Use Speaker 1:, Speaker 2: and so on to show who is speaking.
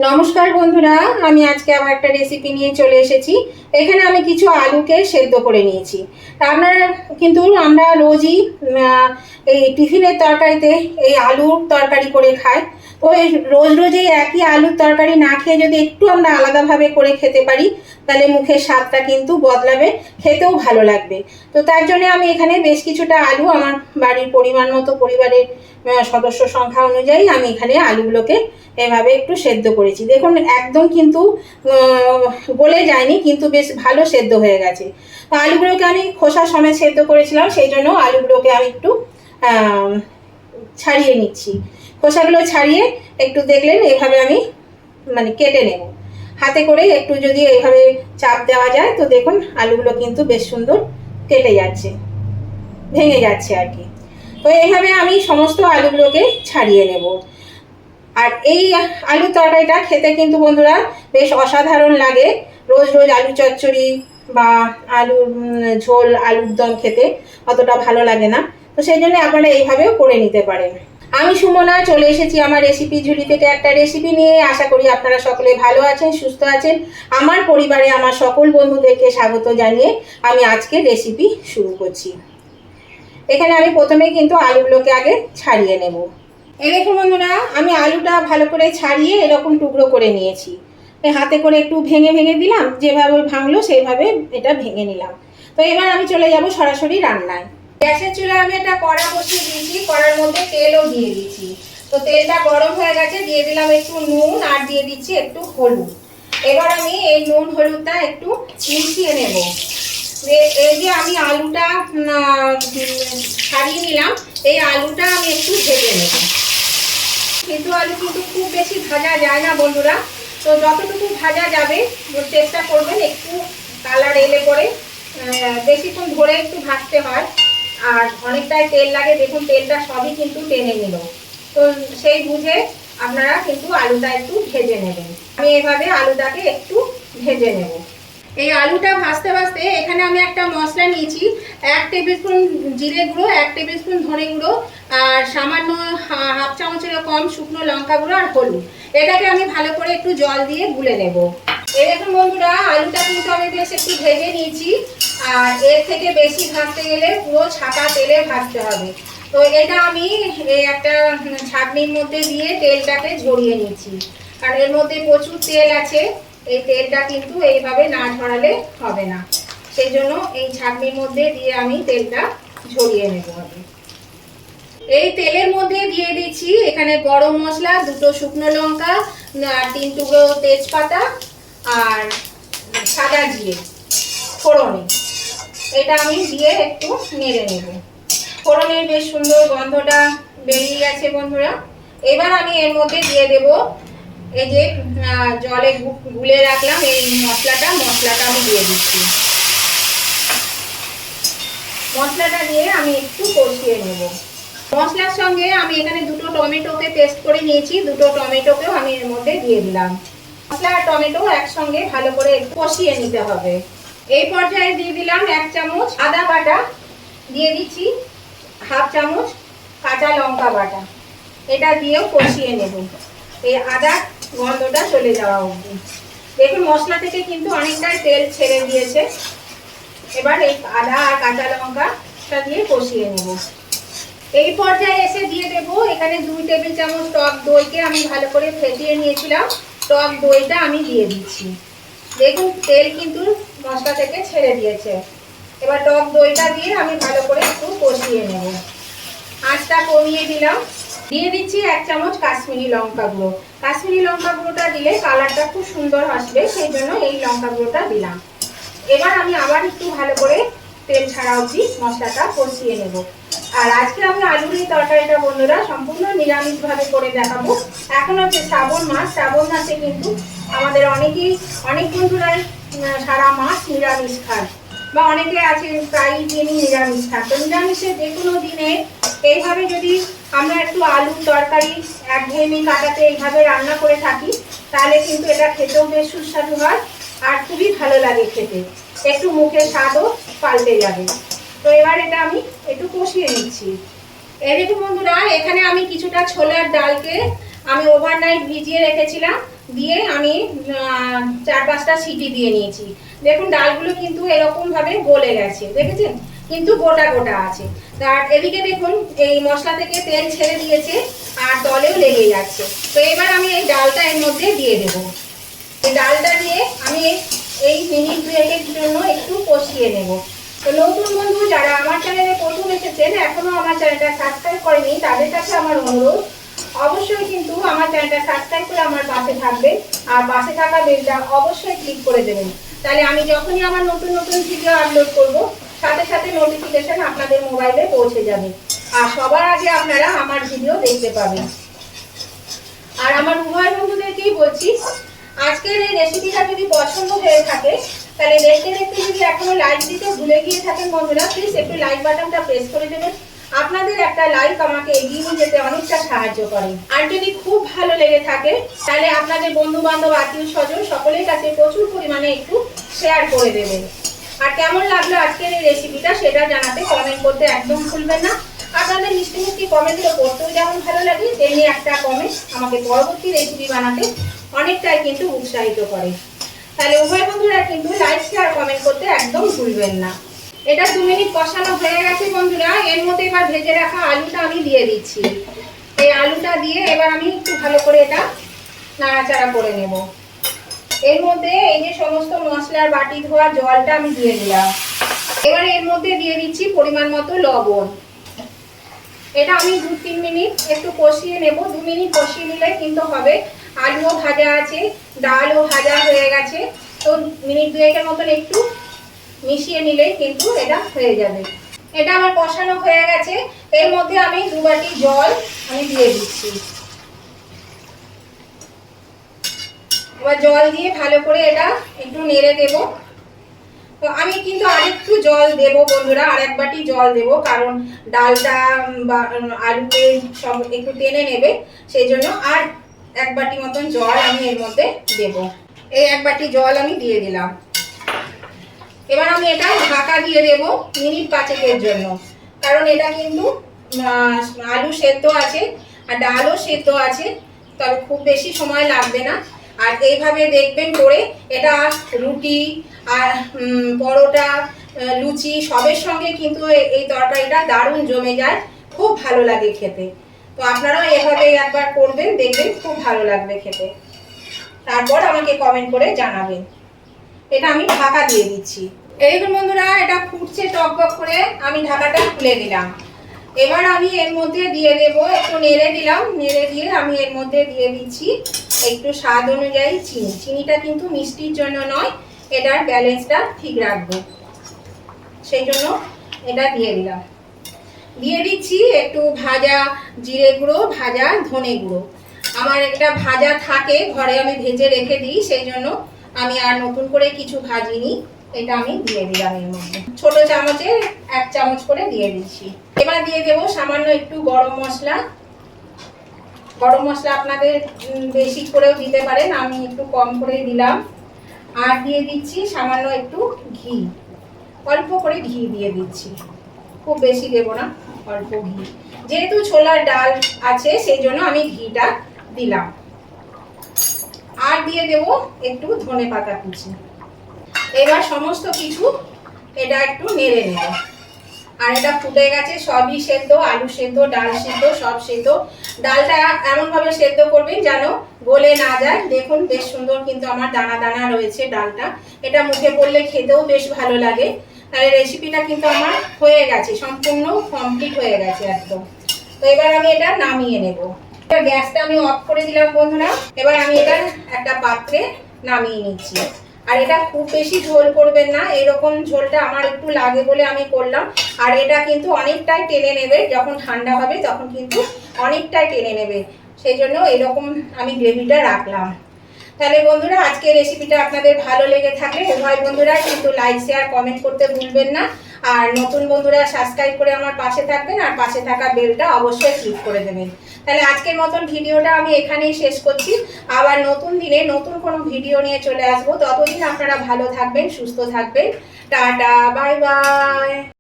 Speaker 1: নমস্কার বন্ধুরা, আমি আজকে আবার একটা রেসিপি নিয়ে চলে এসেছি। এখানে আমি কিছু আলুকে সেদ্ধ করে নিয়েছি। আপনারা কিন্তু আমরা রোজই এই টিফিনের তরকারিতে এই আলুর তরকারি করে খাই। তো এই রোজ রোজ এই একই আলুর তরকারি না খেয়ে যদি একটু আমরা আলাদাভাবে করে খেতে পারি, তাহলে মুখের স্বাদটা কিন্তু বদলাবে, খেতেও ভালো লাগবে। তো তার জন্য আমি এখানে বেশ কিছুটা আলু আমার বাড়ির পরিমাণ মতো, পরিবারের সদস্য সংখ্যা অনুযায়ী আমি এখানে আলুগুলোকে এভাবে একটু সেদ্ধ করেছি। দেখুন একদম কিন্তু গলে যায়নি, কিন্তু বেশ ভালো সেদ্ধ হয়ে গেছে। তো আলুগুলোকে আমি খোসা সমেত সেদ্ধ করেছিলাম, সেই জন্য আলুগুলোকে আমি একটু ছাড়িয়ে নিচ্ছি। খোসাগুলো ছাড়িয়ে একটু দেখলেন এভাবে আমি কেটে নেব। হাতে করে একটু যদি এইভাবে চাপ দেওয়া যায় তো দেখুন আলুগুলো কিন্তু বেশ সুন্দর কেটে যাচ্ছে, ভেঙে যাচ্ছে আর কি। তো এইভাবে আমি সমস্ত আলুগুলোকে ছাড়িয়ে নেব। আর এই আলুর তরকারিটা খেতে কিন্তু বন্ধুরা বেশ অসাধারণ লাগে। রোজ রোজ আলু চচ্চড়ি বা আলুর ঝোল, আলুর দম খেতে অতটা ভালো লাগে না। তো সেই জন্য আপনারা এইভাবেও করে নিতে পারেন। আমি সুমনা চলে এসেছি আমার রেসিপি ঝুলি থেকে একটা রেসিপি নিয়ে। আশা করি আপনারা সকলে ভালো আছেন, সুস্থ আছেন। আমার পরিবারে আমার সকল বন্ধুদেরকে স্বাগত জানিয়ে আমি আজকে রেসিপি শুরু করছি। এখানে আমি প্রথমে কিন্তু আলুগুলোকে আগে ছাড়িয়ে নেব। এই দেখুন বন্ধুরা, আমি আলুটা ভালো করে ছাড়িয়ে এরকম টুকরো করে নিয়েছি। হাতে করে একটু ভেঙে ভেঙে দিলাম, যেভাবে ভাঙলো সেইভাবে এটা ভেঙে নিলাম। তো এবার আমি চলে যাব সরাসরি রান্নায়। গ্যাসের চুলায় আমি একটা কড়া বসিয়ে দিয়েছি, কড়ার মধ্যে তেলও দিয়ে দিয়েছি। তো তেলটা গরম হয়ে গেছে, দিয়ে দিলাম একটু নুন আর দিয়ে দিচ্ছি একটু হলুদ। এবার আমি এই নুন হলুদটা একটু মিশিয়ে নেব। এই যে আমি আলুটা ছাড়িয়ে নিলাম, এই আলুটা আমি একটু ভেজে নেব। কিন্তু আলু কিন্তু খুব বেশি ভাজা যায় না বন্ধুরা। তো যতটুকু ভাজা যাবে চেষ্টা করবেন একটু কালার এলে পরে বেশিক্ষণ ধরে একটু ভাজতে হয়। আর অনেকটাই তেল লাগে, দেখুন তেলটা সবই কিন্তু টেনে নিল। তো সেই বুঝে আপনারা কিন্তু আলুটা একটু ভেজে নেবেন। আমি এভাবে আলুটাকে একটু ভেজে নেব। এই আলুটা ভাজতে ভাজতে এখানে আমি একটা মশলা নিয়েছি। 1 টেবিল স্পুন জিরে গুঁড়ো, 1 টেবিল স্পুন ধনে গুঁড়ো, আর সামান্য হাফ চামচেরও কম শুকনো লঙ্কা গুঁড়ো আর হলুদ। এটাকে আমি ভালো করে একটু জল দিয়ে গুলে নেব। এই দেখুন বন্ধুরা, আলুটা কিন্তু আমি বেশ একটু ভেজে নিয়েছি। আর এর থেকে বেশি ভাজতে গেলে পুরো ছাকা তেলে ভাজতে হবে। তো এটা আমি এই একটা ছাঁকনির মধ্যে দিয়ে তেলটাকে ঝরিয়ে নিচ্ছি, কারণ এর মধ্যে প্রচুর তেল আছে। এই তেলটা কিন্তু এইভাবে না ঝরালে হবে না, সেই জন্য এই ছাঁকনির মধ্যে দিয়ে আমি তেলটা ঝরিয়ে নেব। এই তেলের মধ্যে দিয়ে দিচ্ছি এখানে গরম মশলা, 2টো শুকনো লঙ্কা, 3 টুকরো তেজপাতা আর সাদা জিরে ফোড়নে। এটা আমি দিয়ে একটু নেড়ে নেব। ফোড়নের বেশ সুন্দর গন্ধটা বেরিয়ে গেছে বন্ধুরা। এবার আমি এর মধ্যে দিয়ে দেব এই যে জলে গুলে রাখলাম এই মশলাটা আমি দিয়ে দিচ্ছি। মশলাটা দিয়ে আমি একটু কষিয়ে নেব। মশলার সঙ্গে আমি এখানে 2টো টমেটোকে পেস্ট করে নিয়েছি, 2টো টমেটোকেও আমি এর মধ্যে দিয়ে দিলাম। মশলা আর টমেটো একসঙ্গে ভালো করে কষিয়ে নিতে হবে। এই পর্যায়ে দিয়ে দিলাম 1 চামচ আদা বাটা, দিয়ে দিচ্ছি হাফ চামচ কাঁচা লঙ্কা বাটা। এটা দিয়েও কষিয়ে নেব এই আদা গন্ধটা চলে যাওয়া অবধি। দেখুন মশলা থেকে কিন্তু অনেকটাই তেল ছেড়ে দিয়েছে। এবার এই আদা আর কাঁচা লঙ্কাটা দিয়ে কষিয়ে নেব। এই পর্যায়ে এসে দিয়ে দেব এখানে 2 টেবিল চামচ টক দইকে আমি ভালো করে ফেটিয়ে নিয়েছিলাম। টক দইটা আমি দিয়ে দিচ্ছি। দেখুন তেল কিন্তু মশলা থেকে ছেড়ে দিয়েছে। এবার টক দইটা দিয়ে আমি ভালো করে একটু কষিয়ে নেব। আঁচটা কমিয়ে দিলাম। দিয়ে দিচ্ছি 1 চামচ কাশ্মীরি লঙ্কা গুঁড়ো। কাশ্মীরি লঙ্কা গুঁড়োটা দিলে কালারটা খুব সুন্দর আসবে, সেই জন্য এই লঙ্কা গুঁড়োটা দিলাম। এবার আমি আবার একটু ভালো করে তেল ছাড়া অবধি মশলাটা কষিয়ে নেব। আর আজকে আমি আলুর এই তরকারিটা বন্ধুরা সম্পূর্ণ নিরামিষভাবে করে দেখাবো। এখন হচ্ছে শ্রাবণ মাস, শ্রাবণ মাসে কিন্তু আমাদের অনেক বন্ধুরাই সারা মাস নিরামিষ খায়, বা অনেকে আছে প্রায় দিনই নিরামিষ খায়। তো নিরামিষের যে কোনো দিনে এইভাবে যদি আমরা একটু আলুর তরকারি একঘেয়েমি কাটাতে এইভাবে রান্না করে থাকি, তাহলে কিন্তু এটা খেতেও বেশ সুস্বাদু হয় আর খুবই ভালো লাগে খেতে, একটু মুখের স্বাদও পাল্টে যাবে। তো এবার এটা আমি একটু কষিয়ে নিচ্ছি। এই দেখুন বন্ধুরা, এখানে আমি কিছুটা ছোলার ডালকে আমি ওভারনাইট ভিজিয়ে রেখেছিলাম, দিয়ে আমি 4-5টা সিটি দিয়ে নিয়েছি। দেখুন ডালগুলো কিন্তু এরকম ভাবে গলে গেছে, দেখেছেন, কিন্তু গোটা গোটা আছে। আর এদিকে দেখুন এই মশলা থেকে তেল ছেড়ে দিয়েছে আর তলেও লেগে যাচ্ছে। তো এবার আমি এই ডালটা এর মধ্যে দিয়ে দেব। এই ডালটা দিয়ে আমি এই মিনিট 2-এর জন্য একটু কষিয়ে নেব। তো নতুন বন্ধু যারা আমার চ্যানেলে প্রথম এসেছেন, এখনো আমার চ্যানেলটা সাবস্ক্রাইব করেনি, তাদের কাছে আমার অনুরোধ অবশ্যই কিন্তু আমার চ্যানেলটা সাবস্ক্রাইব করে আমার পাশে থাকবেন আর পাশে থাকা বেলটা অবশ্যই ক্লিক করে দেবেন। তাহলে আমি যখনই আমার নতুন নতুন ভিডিও আপলোড করব, সাথে সাথে নোটিফিকেশন আপনাদের মোবাইলে পৌঁছে যাবে আর সবার আগে আপনারা আমার ভিডিও দেখতে পাবেন। আর আমার উভয় বন্ধুদেরকেই বলছি, আজকের এই রেসিপিটা যদি পছন্দ হয়ে থাকে, তাহলে দেখতে দেখতে যদি এখনো লাইক দিতে ভুলে গিয়ে থাকেন বন্ধুরা, প্লিজ একটু লাইক বাটনটা প্রেস করে দেবেন। আপনাদের একটা লাইক আমাকে এগিয়ে নিয়ে যেতে অনেকটা সাহায্য করে। আর যদি খুব ভালো লেগে থাকে, তাহলে আপনাদের বন্ধু বান্ধব, আত্মীয় স্বজন সকলের কাছে প্রচুর পরিমাণে একটু শেয়ার করে দেবেন। আর কেমন লাগলো আজকের এই রেসিপিটা সেটা জানাতে কমেন্ট করতে একদম ভুলবেন না। আপনাদের মিষ্টি মিষ্টি কমেন্টগুলো পড়তেও যেমন ভালো লাগে, তেমনি একটা কমেন্ট আমাকে পরবর্তী রেসিপি বানাতে অনেকটাই কিন্তু উৎসাহিত করে। তাহলে উভয় বন্ধুরা কিন্তু লাইক শেয়ার কমেন্ট করতে একদম ভুলবেন না। এটা 2 মিনিট কষানো হয়ে গেছে বন্ধুরা। এর মধ্যে এবার ভেজে রাখা আলুটা আমি দিয়ে দিচ্ছি। এই আলুটা দিয়ে এবার আমি একটু ভালো করে এটা নাড়াচাড়া করে নেব। এর মধ্যে এই যে সমস্ত মশলার বাটি ধোয়া জলটা আমি দিয়ে দিলাম। এবার এর মধ্যে দিয়ে দিচ্ছি পরিমাণ মতো লবণ। এটা আমি 2-3 মিনিট একটু কষিয়ে নেব। 2 মিনিট কষিয়ে নিলে কিন্তু হবে। আলুও ভাজা আছে, ডালও ভাজা হয়ে গেছে। তো মিনিট 2-এর মতন একটু মিশিয়ে নিলেই কিন্তু এটা হয়ে যাবে। এটা আমার কষানো হয়ে গেছে। এর মধ্যে আমি 2 বাটি জল আমি দিয়ে দিচ্ছি। এবার জল দিয়ে ভালো করে এটা একটু নেড়ে দেব। তো আমি কিন্তু আরেকটু জল দেব বন্ধুরা, আরেক বাটি জল দেব, কারণ ডালটা বা আলুতে সব একটু টেনে নেবে, সেই জন্য আর 1 বাটি মতন জল আমি এর মধ্যে দেব। এই 1 বাটি জল আমি দিয়ে দিলাম। এবার আমি এটা ঢাকা দিয়ে দেব মিনিট 5-এর জন্য, কারণ এটা কিন্তু আলু সেদ্ধ আছে আর ডালও সেদ্ধ আছে, তবে খুব বেশি সময় লাগবে না। আর এইভাবে দেখবেন করে এটা রুটি আর পরোটা, লুচি সবের সঙ্গে কিন্তু এই তরকারিটা দারুণ জমে যায়, খুব ভালো লাগে খেতে। তো আপনারাও এভাবে একবার করবেন, দেখবেন খুব ভালো লাগবে খেতে। তারপর আমাকে কমেন্ট করে জানাবেন। এটা আমি ঢাকা দিয়ে দিচ্ছি। এইরকম বন্ধুরা এটা ফুটছে টকবক করে, আমি ঢাকাটা খুলে দিলাম। এবার আমি এর মধ্যে দিয়ে দেব, একটু নেড়ে দিলাম, নেড়ে দিয়ে আমি এর মধ্যে দিয়ে দিচ্ছি একটু স্বাদ অনুযায়ী চিনি। চিনিটা কিন্তু মিষ্টির জন্য নয়, এটার ব্যালেন্সটা ঠিক রাখবো, সেই জন্য এটা দিয়ে দিলাম। দিয়ে দিচ্ছি একটু ভাজা জিরে গুঁড়ো, ভাজা ধনে গুঁড়ো। আমার এটা ভাজা থাকে ঘরে, আমি ভেজে রেখে দিই, সেই জন্য আমি আর নতুন করে কিছু ভাজিনি। এটা আমি দিয়ে দিলাম এর মধ্যে, ছোট চামচের 1 চামচ করে দিয়ে দিচ্ছি। এবার দিয়ে দেবো সামান্য একটু গরম মশলা। গরম মশলা আপনাদের বেশি করেও দিতে পারেন, আমি একটু কম করেই দিলাম। আর দিয়ে দিচ্ছি সামান্য একটু ঘি, অল্প করে ঘি দিয়ে দিচ্ছি, খুব বেশি দেব না, অল্প ঘি। যেহেতু ছোলার ডাল আছে সেই জন্য আমি ঘিটা দিলাম। আর দিয়ে দেব একটু ধনেপাতা কুচি। এবার সমস্ত কিছু এটা একটু নেড়ে নেব। আর এটা ফুটে গেছে, সবই সেদ্ধ, আলু সেদ্ধ, ডাল সেদ্ধ, সব সেদ্ধ। ডালটা এমনভাবে সেদ্ধ করবেন যেন গলে না যায়। দেখুন বেশ সুন্দর কিন্তু আমার দানা দানা রয়েছে ডালটা, এটা মুখে পড়লে খেতেও বেশ ভালো লাগে। তাহলে রেসিপিটা কিন্তু আমার হয়ে গেছে, সম্পূর্ণ কমপ্লিট হয়ে গেছে একদম। তো এবার আমি এটা নামিয়ে নেব। এবার গ্যাসটা আমি অফ করে দিলাম বন্ধুরা। এবার আমি এটা একটা পাত্রে নামিয়ে নিচ্ছি। আর এটা খুব বেশি ঝোল করবেন না, এরকম ঝোলটা আমার একটু লাগে বলে আমি করলাম। আর এটা কিন্তু অনেকটাই টেনে নেবে, যখন ঠান্ডা হবে তখন কিন্তু অনেকটাই টেনে নেবে, সেই জন্য এরকম আমি গ্রেভিটা রাখলাম। তাহলে বন্ধুরা আজকের রেসিপিটা আপনাদের ভালো লেগে থাকলে উভয় বন্ধুরা কিন্তু লাইক শেয়ার কমেন্ট করতে ভুলবেন না। আর নতুন বন্ধুরা সাবস্ক্রাইব করে আমার পাশে থাকবেন আর পাশে থাকা বেলটা অবশ্যই ক্লিক করে দেবেন। তাহলে আজকের মতন ভিডিওটা আমি এখানেই শেষ করছি। আবার নতুন দিনে নতুন কোনো ভিডিও নিয়ে চলে আসবো। ততদিন আপনারা ভালো থাকবেন, সুস্থ থাকবেন। Tata, bye bye.